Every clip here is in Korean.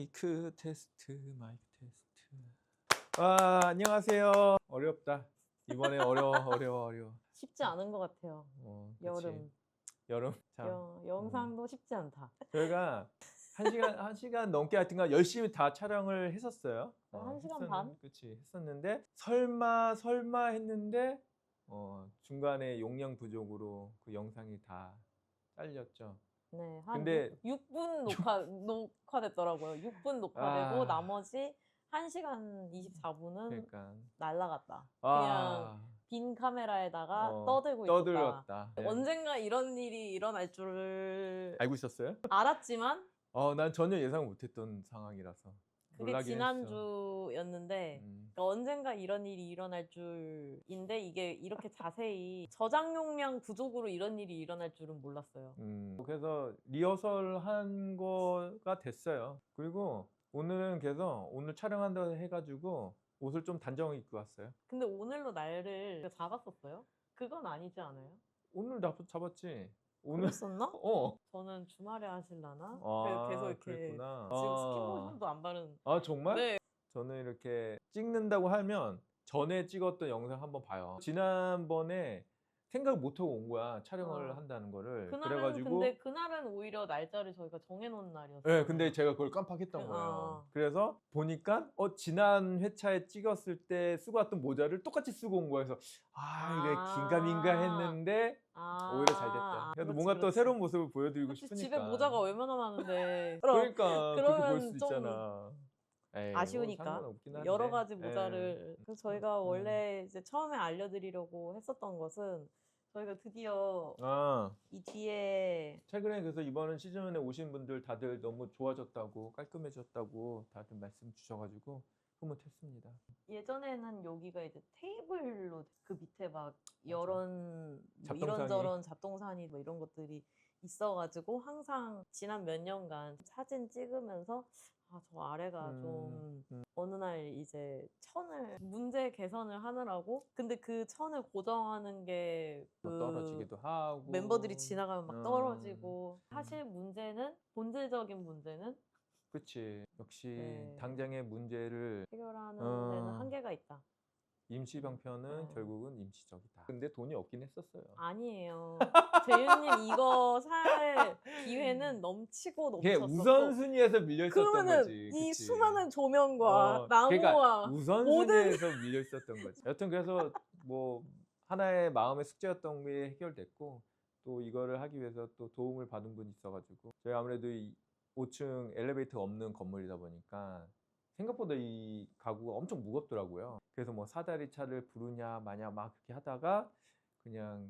마이크 테스트. 안녕하세요. 어렵다. 이번에 어려워. 쉽지 않은 것 같아요. 그치. 여름. 자, 영상도 쉽지 않다. 저희가 한 시간 넘게 하여튼간 열심히 다 촬영을 했었어요. 한 시간 반? 그치. 했었는데 설마 했는데 중간에 용량 부족으로 그 영상이 다 잘렸죠. 네, 한 근데 6분 녹화됐더라고요. 6분 녹화되고 나머지 1시간 24분은 그러니까 날라갔다. 그냥 빈 카메라에다가 떠들고 떠들었다. 있었다. 언젠가 이런 일이 일어날 줄 알고 있었어요? 알았지만 난 전혀 예상 못했던 상황이라서 그게 놀라긴 했어. 지난주였는데 그러니까 언젠가 이런 일이 일어날 줄인데 이게 이렇게 자세히 저장 용량 부족으로 이런 일이 일어날 줄은 몰랐어요. 그래서 리허설 한 거가 됐어요. 그리고 오늘은 그래서 오늘 촬영한다고 해가지고 옷을 좀 단정하게 입고 왔어요. 근데 오늘로 날을 잡았었어요? 그건 아니지 않아요? 오늘 잡았지. 오늘 그랬었나? 저는 주말에 하실라나? 계속 이렇게 그랬구나. 지금 스킨로션도 안 바른. 정말? 네. 저는 이렇게 찍는다고 하면 전에 찍었던 영상 한번 봐요. 지난번에 생각 못하고 온 거야, 촬영을 한다는 거를. 근데 그날은 오히려 날짜를 저희가 정해놓은 날이었어요. 네, 근데 제가 그걸 깜빡했던 거예요. 그래서 보니까 지난 회차에 찍었을 때 쓰고 왔던 모자를 똑같이 쓰고 온 거여서 이게 긴가민가 했는데 오히려 잘 됐다. 그래도 뭔가 또 새로운 모습을 보여드리고 싶으니까. 집에 모자가 얼마나 많은데. 그러니까 그렇게 볼 수 좀 있잖아. 아쉬우니까 여러 가지 모자를. 그래서 저희가 원래 이제 처음에 알려드리려고 했었던 것은 저희가 드디어 이 뒤에 최근에 그래서 이번 시즌에 오신 분들 다들 너무 좋아졌다고, 깔끔해졌다고 다들 말씀 주셔가지고 흐뭇했습니다. 예전에는 여기가 이제 테이블로 그 밑에 막 이런 뭐 이런저런 잡동사니 뭐 이런 것들이 있어가지고 항상 지난 몇 년간 사진 찍으면서 저 아래가 좀 어느 날 이제 천을 문제 개선을 하느라고 근데 그 천을 고정하는 게 떨어지기도 하고 멤버들이 지나가면 막 떨어지고 사실 본질적인 문제는 그치. 역시 당장의 문제를 해결하는 데는 한계가 있다. 임시 방편은 결국은 임시적이다. 근데 돈이 없긴 했었어요. 아니에요. 재윤님 이거 살 기회는 넘치고 넘쳤었고 우선순위에서 밀려있었던 거지. 이 그치? 수많은 조명과 나무와 그러니까 우선순위에서 밀려있었던 거지. 여튼 그래서 뭐 하나의 마음의 숙제였던 게 해결됐고 또 이거를 하기 위해서 또 도움을 받은 분이 있어가지고 저희 아무래도 이 5층 엘리베이터 없는 건물이다 보니까 생각보다 이 가구가 엄청 무겁더라고요. 그래서 뭐 사다리 차를 부르냐 마냐 막 그렇게 하다가 그냥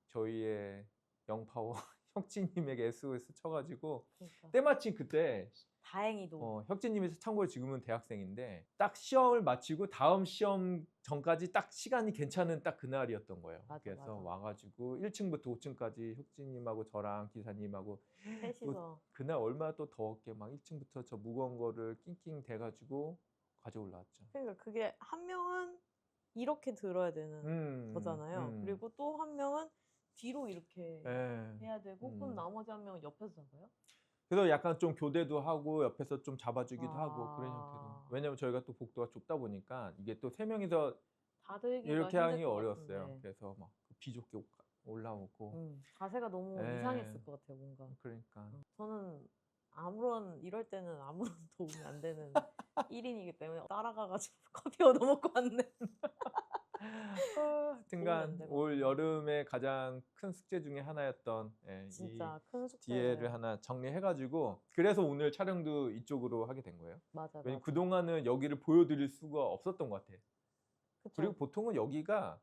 저희의 영파워 혁진님에게 SOS 쳐가지고 때마침 그때 다행히도 혁진님이 참고로 지금은 대학생인데 딱 시험을 마치고 다음 시험 전까지 딱 시간이 괜찮은 딱 그날이었던 거예요. 그래서 와가지고 1층부터 5층까지 혁진님하고 저랑 기사님하고 셋이서 그날 얼마나 또 더웠게 막 1층부터 저 무거운 거를 낑낑 대가지고 가져 올라왔죠. 그러니까 그게 한 명은 이렇게 들어야 되는 거잖아요. 그리고 또 한 명은 뒤로 이렇게 해야 되고 그럼 나머지 한 명은 옆에서 잡아요? 그래서 약간 좀 교대도 하고 옆에서 좀 잡아주기도 하고 그런 형태로. 왜냐면 저희가 또 복도가 좁다 보니까 이게 또 3명이서 이렇게 하기 어려웠어요. 그래서 막 비좁게 올라오고 자세가 너무 이상했을 것 같아요, 뭔가. 그러니까 저는 이럴 때는 아무런 도움이 안 되는 1인이기 때문에 따라가가지고 커피 얻어먹고 왔네. 하여튼간 올 여름에 가장 큰 숙제 중에 하나였던 진짜 이 큰 숙제. 뒤에를 하나 정리해가지고 그래서 오늘 촬영도 이쪽으로 하게 된 거예요. 왜냐면 그동안은 여기를 보여드릴 수가 없었던 것 같아. 그리고 보통은 여기가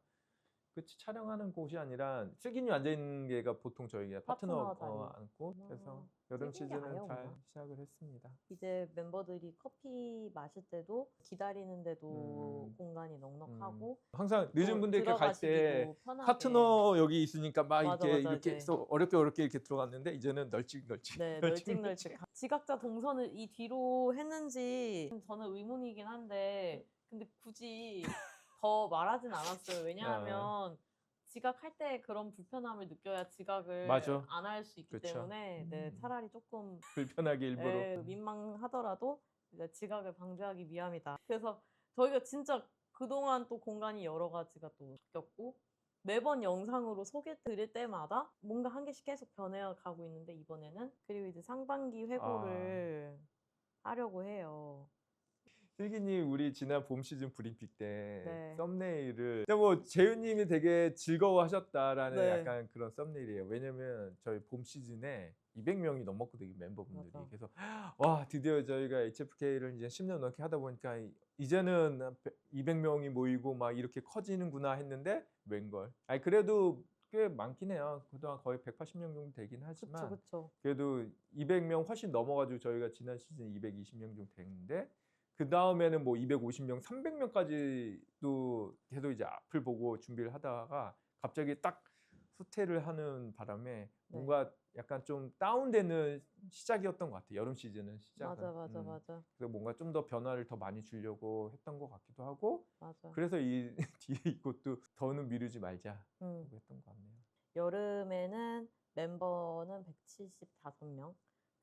촬영하는 곳이 아니라 슬기님 앉아있는 게가 보통 저희가 파트너 앉고 그래서 여름 시즌은 잘 시작을 했습니다. 이제 멤버들이 커피 마실 때도 기다리는데도 공간이 넉넉하고 항상 늦은 분들께 갈 때 파트너 여기 있으니까 막 이렇게 해서 어렵게 이렇게 들어갔는데 이제는 널찍널찍. 네, 널찍널찍. 지각자 동선을 이 뒤로 했는지 저는 의문이긴 한데 근데 굳이 더 말하진 않았어요. 왜냐하면 지각할 때 그런 불편함을 느껴야 지각을 안 할 수 있기 때문에 차라리 조금 불편하게 일부러 민망하더라도 이제 지각을 방지하기 위함이다. 그래서 저희가 진짜 그동안 또 공간이 여러 가지가 또 바뀌었고 매번 영상으로 소개 드릴 때마다 뭔가 한 개씩 계속 변해가고 있는데 이번에는 그리고 이제 상반기 회고를 하려고 해요. 슬기님 우리 지난 봄 시즌 브리핑 때 네. 썸네일을 근데 뭐 재윤님이 되게 즐거워하셨다라는 네. 약간 그런 썸네일이에요. 왜냐면 저희 봄 시즌에 200명이 넘었거든요 멤버분들이. 맞아. 그래서 와 드디어 저희가 HFK를 이제 10년 넘게 하다 보니까 이제는 200명이 모이고 막 이렇게 커지는구나 했는데 웬걸. 아니 그래도 꽤 많긴 해요. 그동안 거의 180명 정도 되긴 하지만 그쵸. 그래도 200명 훨씬 넘어가지고 저희가 지난 시즌 220명 정도 됐는데 그 다음에는 뭐 250명, 300명까지도 계속 이제 앞을 보고 준비를 하다가 갑자기 딱 후퇴를 하는 바람에 뭔가 약간 좀 다운되는 시작이었던 것 같아요. 여름 시즌은 시작은. 맞아. 그래서 뭔가 좀 더 변화를 더 많이 주려고 했던 것 같기도 하고 맞아. 그래서 이 뒤에 이것도 더는 미루지 말자 음. 했던 것 같네요. 여름에는 멤버는 175명,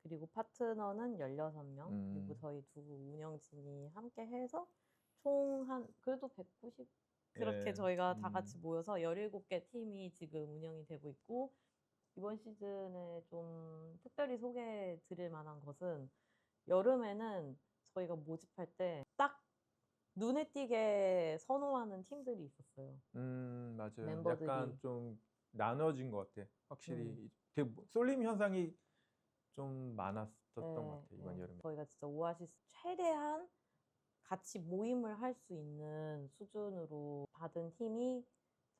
그리고 파트너는 16명, 그리고 저희 두 운영진이 함께 해서 총 그래도 190 그렇게 예. 저희가 다 같이 모여서 17개 팀이 지금 운영이 되고 있고 이번 시즌에 좀 특별히 소개해 드릴 만한 것은 여름에는 저희가 모집할 때 딱 눈에 띄게 선호하는 팀들이 있었어요. 맞아요. 멤버들이. 약간 좀 나눠진 것 같아. 음. 확실히 되게 쏠림 현상이 좀 많았었던 것 같아 이번 네. 여름에. 저희가 진짜 오아시스 최대한 같이 모임을 할 수 있는 수준으로 받은 팀이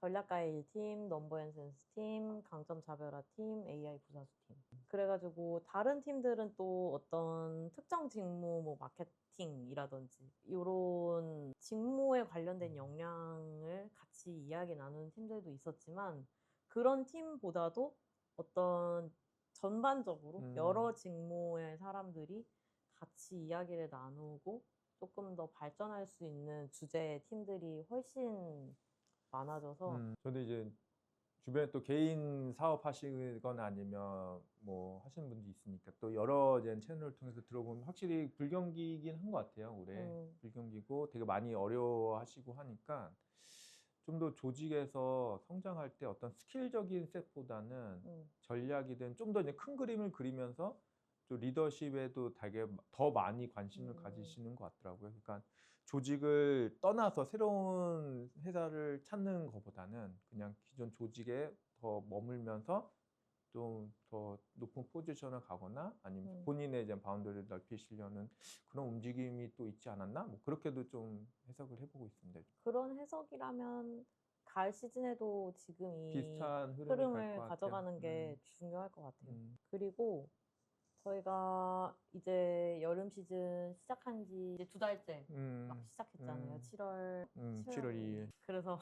전략가의 1팀, 넘버앤센스 팀, 강점 자별화 팀, AI 부사수 팀. 그래가지고 다른 팀들은 또 어떤 특정 직무, 뭐 마케팅이라든지 이런 직무에 관련된 역량을 같이 이야기 나누는 팀들도 있었지만 그런 팀보다도 어떤 전반적으로 여러 직무의 사람들이 같이 이야기를 나누고 조금 더 발전할 수 있는 주제의 팀들이 훨씬 많아져서 저도 이제 주변에 또 개인 사업 하시거나 아니면 뭐 하시는 분도 있으니까 또 여러 이제 채널을 통해서 들어보면 확실히 불경기긴 한 것 같아요. 올해 불경기고 되게 많이 어려워하시고 하니까 좀 더 조직에서 성장할 때 어떤 스킬적인 셋보다는 전략이든 좀 더 큰 그림을 그리면서 또 리더십에도 되게 더 많이 관심을 가지시는 것 같더라고요. 그러니까 조직을 떠나서 새로운 회사를 찾는 것보다는 그냥 기존 조직에 더 머물면서 좀 더 높은 포지션을 가거나 아니면 본인의 이제 바운더리를 넓히시려는 그런 움직임이 또 있지 않았나? 뭐 그렇게도 좀 해석을 해보고 있습니다. 그런 해석이라면 가을 시즌에도 지금 이 비슷한 흐름이 갈 흐름을 것 같아요. 가져가는 게 중요할 것 같아요. 음. 그리고 저희가 이제 여름 시즌 시작한 지 이제 2달째 막 시작했잖아요. 7월 7월 2일. 그래서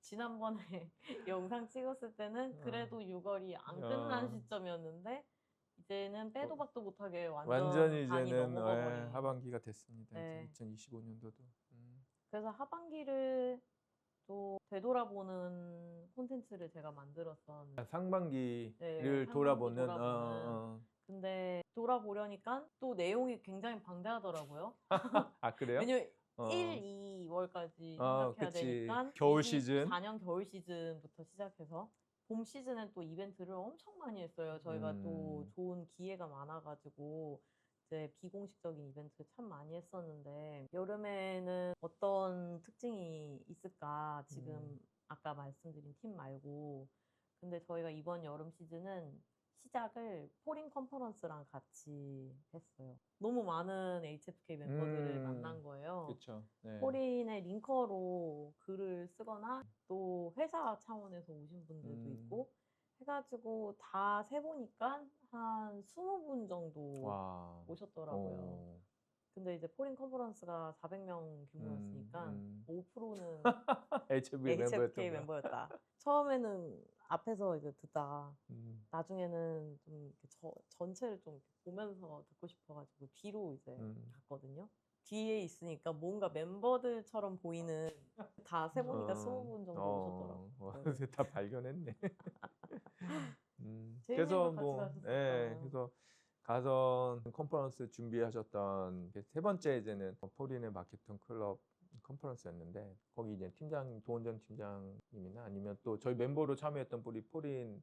지난번에 영상 찍었을 때는 그래도 6월이 안 끝난 시점이었는데 이제는 빼도 박도 못하게 완전히 반이 이제는 넘어가 버린. 하반기가 됐습니다. 네. 이제 2025년도도. 그래서 하반기를 또 되돌아보는 콘텐츠를 제가 만들었었는데 상반기를 상반기 돌아보는 근데 돌아보려니까 또 내용이 굉장히 방대하더라고요. 아 그래요? 왜냐면 1, 1, 2월까지 생각해야 그치. 되니까 겨울 시즌. 24년 겨울 시즌부터 시작해서 봄 시즌엔 또 이벤트를 엄청 많이 했어요. 저희가 또 좋은 기회가 많아가지고 이제 비공식적인 이벤트를 참 많이 했었는데 여름에는 어떤 특징이 있을까? 지금 아까 말씀드린 팀 말고 근데 저희가 이번 여름 시즌은 시작을 포린 컨퍼런스랑 같이 했어요. 너무 많은 HFK 멤버들을 만난 거예요. 그렇죠. 네. 포린의 링커로 글을 쓰거나 또 회사 차원에서 오신 분들도 있고 해가지고 다 세보니까 한 20분 정도 와. 오셨더라고요. 근데 이제 포린 컨퍼런스가 400명 규모였으니까 5%는 HFK HFK 멤버였던 거야. 멤버였다. 처음에는 앞에서 이제 듣다가 음. 나중에는 좀 이렇게 전체를 좀 이렇게 보면서 듣고 싶어가지고 뒤로 이제 갔거든요. 뒤에 있으니까 뭔가 멤버들처럼 보이는 다 세보니까 20분 정도 오셨더라고요. 네. 다 발견했네. 재윤님도 그래서 같이 뭐, 가셨었잖아요. 그래서 가선 컨퍼런스 준비하셨던 세 번째 이제는 포린의 마케팅 클럽 컨퍼런스였는데 거기 이제 도원장 팀장님이나 아니면 또 저희 멤버로 참여했던 우리 포린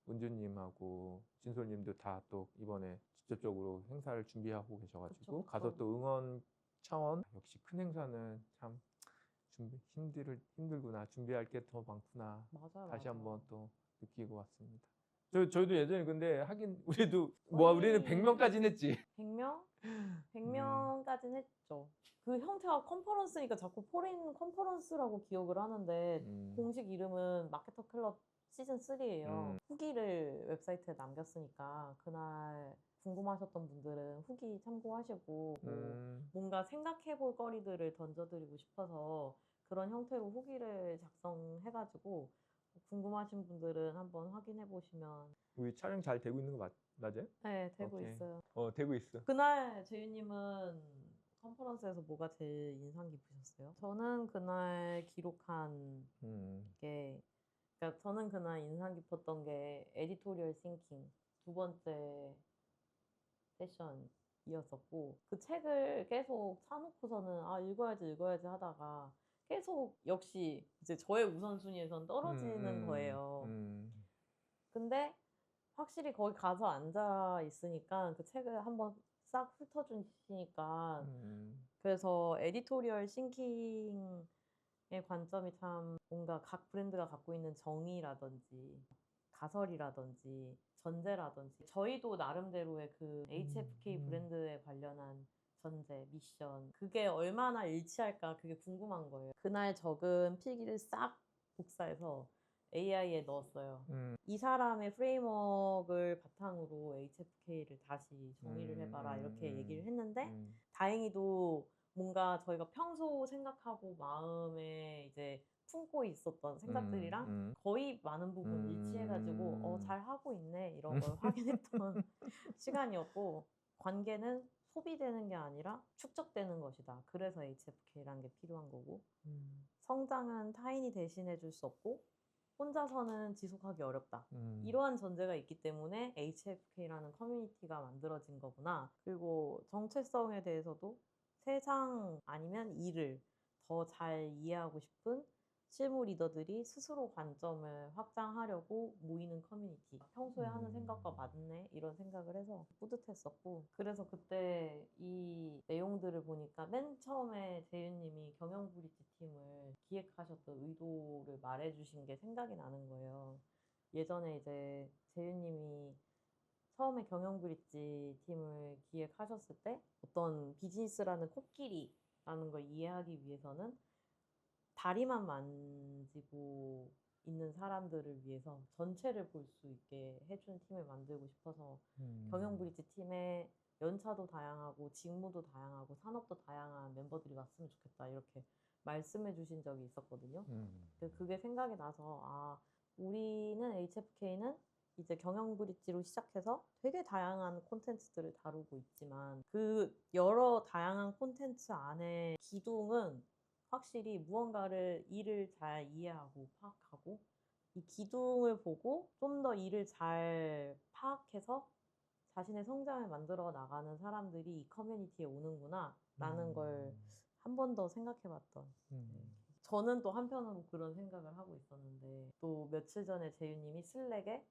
은주님하고 진솔님도 다 또 이번에 직접적으로 행사를 준비하고 계셔가지고 그쵸. 가서 또 응원 차원 역시 큰 행사는 참 힘들구나 준비할 게 더 많구나 맞아요. 다시 맞아요. 한번 또 느끼고 왔습니다. 저희도 예전에 근데 하긴 우리도 거의 우리는 100명까지는 했지. 100명? 100명까지는 했죠. 그 형태가 컨퍼런스니까 자꾸 포린 컨퍼런스라고 기억을 하는데 공식 이름은 마케터 클럽 시즌 3예요. 후기를 웹사이트에 남겼으니까 그날 궁금하셨던 분들은 후기 참고하시고 뭔가 생각해 볼 거리들을 던져드리고 싶어서 그런 형태로 후기를 작성해가지고 궁금하신 분들은 한번 확인해 보시면. 우리 촬영 잘 되고 있는 거 맞아요? 네, 되고 오케이. 있어요. 되고 있어. 그날 재윤님은 컨퍼런스에서 뭐가 제일 인상 깊으셨어요? 저는 그날 기록한 게, 그러니까 저는 그날 인상 깊었던 게 에디토리얼 싱킹 두 번째 세션이었었고, 그 책을 계속 사놓고서는 읽어야지 하다가 계속 역시 이제 저의 우선순위에선 떨어지는 거예요. 근데 확실히 거기 가서 앉아 있으니까 그 책을 한번 싹 훑어주시니까 그래서 에디토리얼 싱킹의 관점이 참 뭔가 각 브랜드가 갖고 있는 정의라든지 가설이라든지 전제라든지 저희도 나름대로의 그 HFK 브랜드에 관련한 전제, 미션 그게 얼마나 일치할까 그게 궁금한 거예요. 그날 적은 필기를 싹 복사해서 AI에 넣었어요. 이 사람의 프레임워크를 바탕으로 HFK를 다시 정의를 해봐라 이렇게 얘기를 했는데 다행히도 뭔가 저희가 평소 생각하고 마음에 이제 품고 있었던 생각들이랑 거의 많은 부분 일치해가지고 잘 하고 있네 이런 걸 확인했던 시간이었고 관계는 소비되는 게 아니라 축적되는 것이다. 그래서 HFK라는 게 필요한 거고 성장은 타인이 대신해 줄 수 없고 혼자서는 지속하기 어렵다. 이러한 전제가 있기 때문에 HFK라는 커뮤니티가 만들어진 거구나. 그리고 정체성에 대해서도 세상 아니면 일을 더 잘 이해하고 싶은 실무 리더들이 스스로 관점을 확장하려고 모이는 커뮤니티. 평소에 하는 생각과 맞네? 이런 생각을 해서 뿌듯했었고. 그래서 그때 이 내용들을 보니까 맨 처음에 재윤님이 경영브릿지 팀을 기획하셨던 의도를 말해주신 게 생각이 나는 거예요. 예전에 이제 재윤님이 처음에 경영브릿지 팀을 기획하셨을 때 어떤 비즈니스라는 코끼리라는 걸 이해하기 위해서는 다리만 만지고 있는 사람들을 위해서 전체를 볼 수 있게 해준 팀을 만들고 싶어서 경영브릿지 팀에 연차도 다양하고 직무도 다양하고 산업도 다양한 멤버들이 왔으면 좋겠다 이렇게 말씀해 주신 적이 있었거든요. 그게 생각이 나서 우리는 HFK는 이제 경영브릿지로 시작해서 되게 다양한 콘텐츠들을 다루고 있지만 그 여러 다양한 콘텐츠 안에 기둥은 확실히 무언가를 일을 잘 이해하고 파악하고 이 기둥을 보고 좀 더 일을 잘 파악해서 자신의 성장을 만들어 나가는 사람들이 이 커뮤니티에 오는구나 라는 걸 한 번 더 생각해 봤던 저는 또 한편으로 그런 생각을 하고 있었는데 또 며칠 전에 재윤님이 슬랙에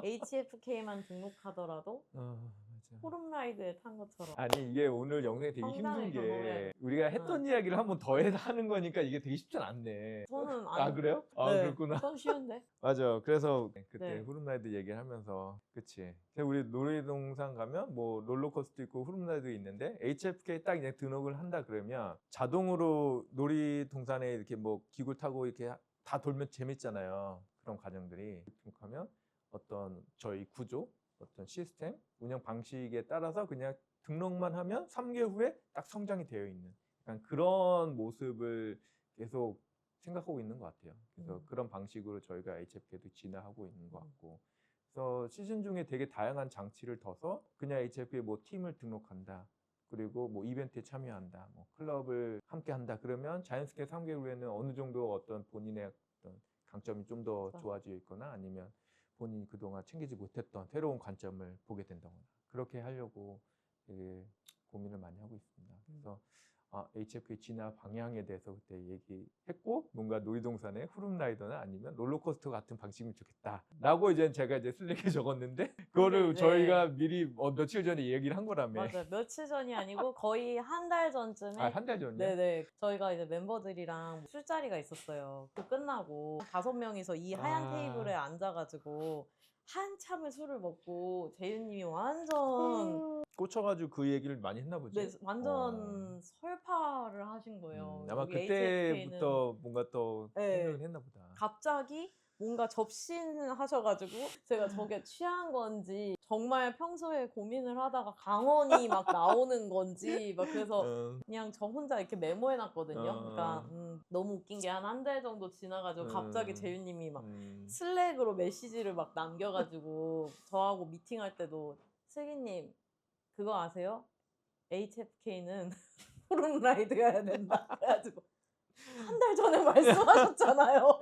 HFK만 등록하더라도 맞아. 호름라이드에 탄 것처럼 아니 이게 오늘 영상이 되게 성장을 힘든 경험해야 게 돼. 우리가 했던 이야기를 한번 더 하는 거니까 이게 되게 쉽진 않네. 저는 안 그래요? 네, 그렇구나. 전 쉬운데. 맞아. 그래서 그때 네. 후룸라이드 얘기를 하면서 그치. 우리 놀이동산 가면 뭐 롤러코스터 있고 후룸라이드 있는데 HFK 딱 이제 등록을 한다 그러면 자동으로 놀이동산에 이렇게 뭐 기구 타고 이렇게 다 돌면 재밌잖아요. 그런 과정들이 등록하면 어떤 저희 구조, 어떤 시스템, 운영 방식에 따라서 그냥 등록만 하면 3개월 후에 딱 성장이 되어 있는 약간 그런 모습을 계속 생각하고 있는 것 같아요. 그래서 그런 방식으로 저희가 HFK도 진화하고 있는 것 같고, 그래서 시즌 중에 되게 다양한 장치를 둬서 그냥 HFK 뭐 팀을 등록한다, 그리고 뭐 이벤트에 참여한다, 뭐 클럽을 함께한다. 그러면 자연스럽게 3개월 후에는 어느 정도 어떤 본인의 어떤 강점이 좀 더 좋아져 있거나 아니면 본인이 그동안 챙기지 못했던 새로운 관점을 보게 된다거나 그렇게 하려고 되게 고민을 많이 하고 있습니다. 그래서 HFK 진화 방향에 대해서 그때 얘기했고 뭔가 놀이동산의 후룸라이더나 아니면 롤러코스터 같은 방식이면 좋겠다라고 이제 제가 이제 슬랙에 적었는데 그거를 네. 저희가 미리 며칠 전에 얘기를 한 거라며. 맞아요. 며칠 전이 아니고 거의 한 달 전쯤에 한 달 전이요? 네네. 저희가 이제 멤버들이랑 술자리가 있었어요. 그 끝나고 5명이서 이 하얀 테이블에 앉아가지고 한참을 술을 먹고 재윤님이 완전 꽂혀가지고 그 얘기를 많이 했나 보지. 네, 완전 설파를 하신 거예요. 아마 여기 HFK는 그때부터 뭔가 더 네. 생각을 했나 보다. 갑자기 뭔가 접신하셔가지고 제가 저게 취한 건지 정말 평소에 고민을 하다가 강언이 막 나오는 건지 막 그래서 그냥 저 혼자 이렇게 메모해놨거든요. 그러니까 너무 웃긴 게 한 달 정도 지나가지고 갑자기 재윤님이 막 슬랙으로 메시지를 막 남겨가지고 저하고 미팅할 때도 슬기님 그거 아세요? HFK는 후룸라이드여야 된다. 그래가지고 한 달 전에 말씀하셨잖아요.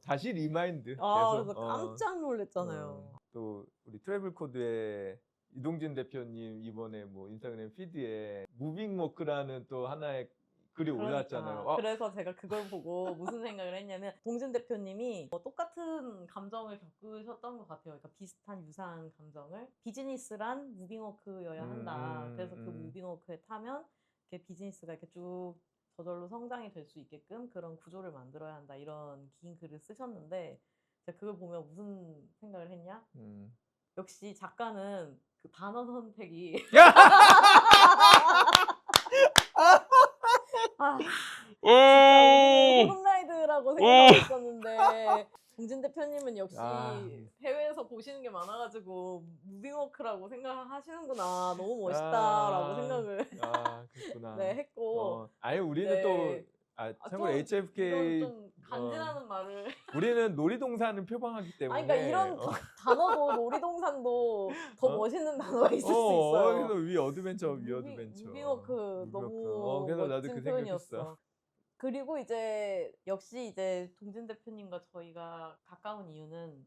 다시 리마인드. 그래서 깜짝 놀랐잖아요. 또 우리 트래블 코드의 이동진 대표님 이번에 뭐 인스타그램 피드에 무빙 워크라는 또 하나의 글이 올랐잖아요. 그래서 제가 그걸 보고 무슨 생각을 했냐면 동진 대표님이 똑같은 감정을 겪으셨던 것 같아요. 그러니까 비슷한 유사한 감정을 비즈니스란 무빙워크여야 한다. 그래서 그 무빙워크에 타면 이렇게 비즈니스가 이렇게 쭉 저절로 성장이 될 수 있게끔 그런 구조를 만들어야 한다. 이런 긴 글을 쓰셨는데 제가 그걸 보면 무슨 생각을 했냐? 역시 작가는 그 단어 선택이 진짜 홈라이드라고 생각하고 있었는데 동진 대표님은 역시 해외에서 보시는 게 많아가지고 무빙워크라고 생각하시는구나. 너무 멋있다라고 생각을 그렇구나. 네, 했고 아예 우리는 또 참고로 HFK 좀 간지나는 말을 우리는 놀이동산을 표방하기 때문에 그러니까 이런 단어도 놀이동산도 더 멋있는 단어가 있을 수 있어요. 그래서 위 어드벤처. 무빙워크 너무 그래서 나도 멋진 그 표현이었어. 생각했어. 그리고 이제 역시 이제 동진 대표님과 저희가 가까운 이유는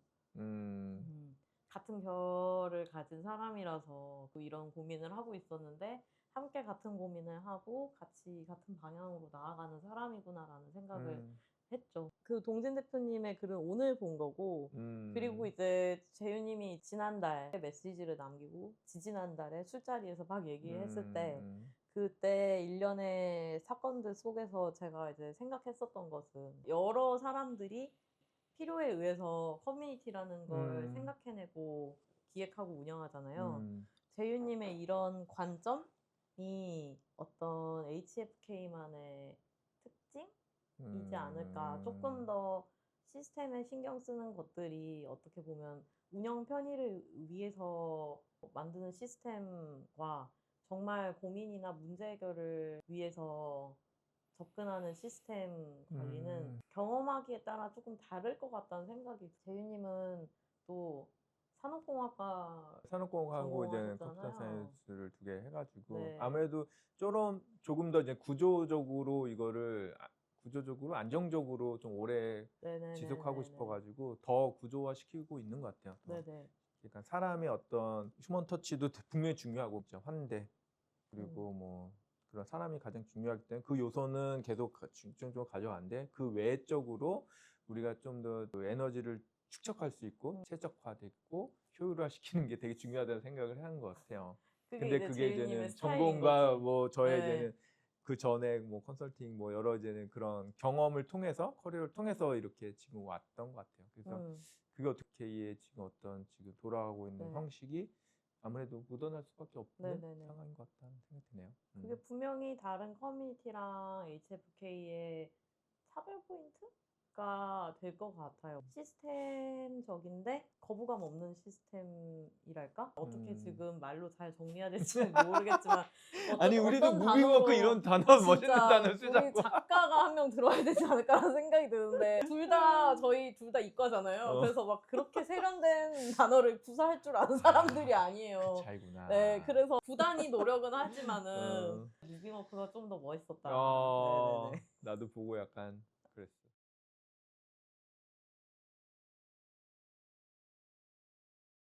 같은 결을 가진 사람이라서 또 이런 고민을 하고 있었는데 함께 같은 고민을 하고 같이 같은 방향으로 나아가는 사람이구나라는 생각을 했죠. 그 동진 대표님의 글은 오늘 본 거고 그리고 이제 재윤님이 지난달 메시지를 남기고 지지난달에 술자리에서 막 얘기했을 때 그때 일련의 사건들 속에서 제가 이제 생각했었던 것은 여러 사람들이 필요에 의해서 커뮤니티라는 걸 생각해내고 기획하고 운영하잖아요. 재윤님의 이런 관점이 어떤 HFK만의 특징이지 않을까. 조금 더 시스템에 신경 쓰는 것들이 어떻게 보면 운영 편의를 위해서 만드는 시스템과 정말 고민이나 문제 해결을 위해서 접근하는 시스템 관리는 경험하기에 따라 조금 다를 것 같다는 생각이. 재윤님은 또 산업공학하고 이제 컴퓨터 사이언스를 두 개 해가지고 네. 아무래도 조금 더 이제 구조적으로 이거를 구조적으로 안정적으로 좀 오래 지속하고 싶어가지고 더 구조화 시키고 있는 것 같아요. 그러니까 사람의 어떤 휴먼 터치도 분명히 중요하고 환대 그리고 뭐 그런 사람이 가장 중요하기 때문에 그 요소는 계속 중점적으로 가져가는데 그 외적으로 우리가 좀 더 에너지를 축적할 수 있고 최적화됐고 효율화시키는 게 되게 중요하다는 생각을 하는 것 같아요. 근데 그게 이제는 전공과 뭐 저의 이제는 그 전에 뭐 컨설팅 뭐 여러 이제는 그런 경험을 통해서 커리어를 통해서 이렇게 지금 왔던 것 같아요. 그래서 그게 어떻게 지금 어떤 지금 돌아가고 있는 형식이 아무래도 묻어날 수밖에 없는 상황인 것 같다는 생각이 드네요. 그게 분명히 다른 커뮤니티랑 HFK의 차별 포인트가 될 것 같아요. 시스템적인데 거부감 없는 시스템이랄까? 어떻게 지금 말로 잘 정리해야 될지는 모르겠지만 아니 우리도 무빙워크 이런 단어 멋있는 단어 쓰자고. 우리 작가가 한 명 들어와야 되지 않을까라는 생각이 드는데 저희 둘 다 이과잖아요. 그래서 막 그렇게 세련된 단어를 구사할 줄 아는 사람들이 아니에요. 그 차이구나. 네, 그래서 부단히 노력은 하지만은 무빙워크가 좀 더 멋있었다. 나도 보고 약간